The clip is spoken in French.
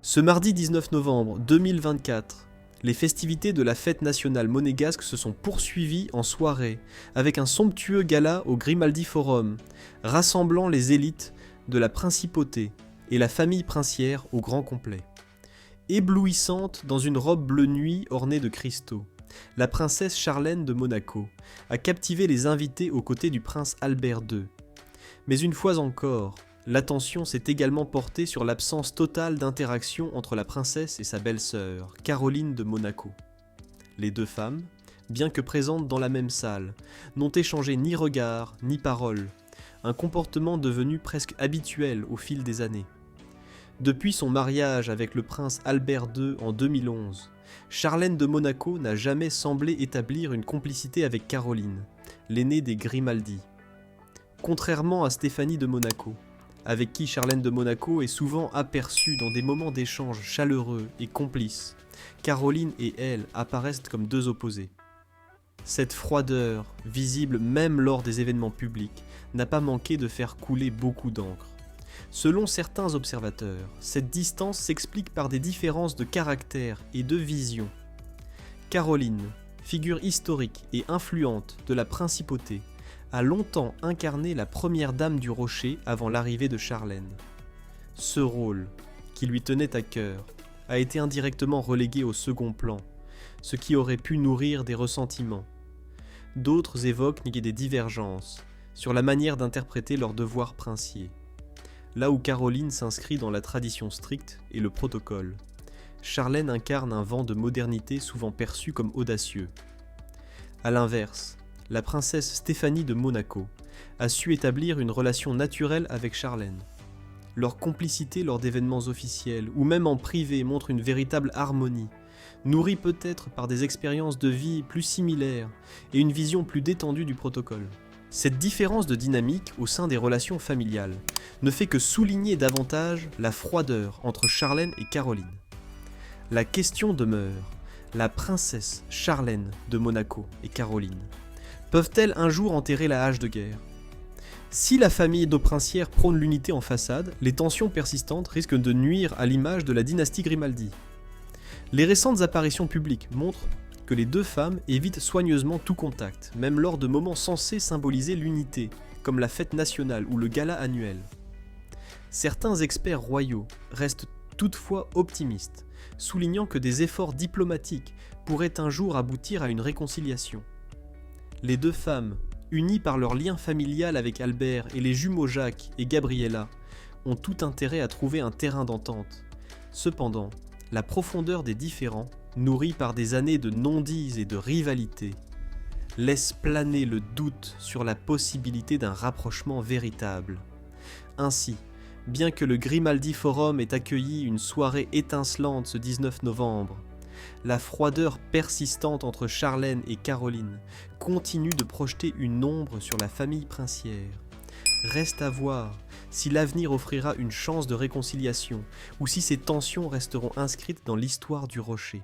Ce mardi 19 novembre 2024, les festivités de la fête nationale monégasque se sont poursuivies en soirée, avec un somptueux gala au Grimaldi Forum, rassemblant les élites de la principauté et la famille princière au grand complet. Éblouissante dans une robe bleu nuit ornée de cristaux, la princesse Charlène de Monaco a captivé les invités aux côtés du prince Albert II. Mais une fois encore, l'attention s'est également portée sur l'absence totale d'interaction entre la princesse et sa belle-sœur, Caroline de Monaco. Les deux femmes, bien que présentes dans la même salle, n'ont échangé ni regard ni parole, un comportement devenu presque habituel au fil des années. Depuis son mariage avec le prince Albert II en 2011, Charlène de Monaco n'a jamais semblé établir une complicité avec Caroline, l'aînée des Grimaldi. Contrairement à Stéphanie de Monaco, avec qui Charlène de Monaco est souvent aperçue dans des moments d'échange chaleureux et complices, Caroline et elle apparaissent comme deux opposés. Cette froideur, visible même lors des événements publics, n'a pas manqué de faire couler beaucoup d'encre. Selon certains observateurs, cette distance s'explique par des différences de caractère et de vision. Caroline, figure historique et influente de la principauté, a longtemps incarné la première dame du rocher avant l'arrivée de Charlène. Ce rôle, qui lui tenait à cœur, a été indirectement relégué au second plan, ce qui aurait pu nourrir des ressentiments. D'autres évoquent des divergences sur la manière d'interpréter leur devoir princier. Là où Caroline s'inscrit dans la tradition stricte et le protocole, Charlène incarne un vent de modernité souvent perçu comme audacieux. A l'inverse, la princesse Stéphanie de Monaco a su établir une relation naturelle avec Charlène. Leur complicité lors d'événements officiels ou même en privé montre une véritable harmonie, nourrie peut-être par des expériences de vie plus similaires et une vision plus détendue du protocole. Cette différence de dynamique au sein des relations familiales ne fait que souligner davantage la froideur entre Charlène et Caroline. La question demeure, la princesse Charlène de Monaco et Caroline peuvent-elles un jour enterrer la hache de guerre ? Si la famille d'Auprincière prône l'unité en façade, les tensions persistantes risquent de nuire à l'image de la dynastie Grimaldi. Les récentes apparitions publiques montrent que les deux femmes évitent soigneusement tout contact, même lors de moments censés symboliser l'unité, comme la fête nationale ou le gala annuel. Certains experts royaux restent toutefois optimistes, soulignant que des efforts diplomatiques pourraient un jour aboutir à une réconciliation. Les deux femmes, unies par leur lien familial avec Albert et les jumeaux Jacques et Gabriella, ont tout intérêt à trouver un terrain d'entente. Cependant, la profondeur des différends, nourrie par des années de non-dits et de rivalité, laisse planer le doute sur la possibilité d'un rapprochement véritable. Ainsi, bien que le Grimaldi Forum ait accueilli une soirée étincelante ce 19 novembre, la froideur persistante entre Charlène et Caroline continue de projeter une ombre sur la famille princière. Reste à voir si l'avenir offrira une chance de réconciliation ou si ces tensions resteront inscrites dans l'histoire du rocher.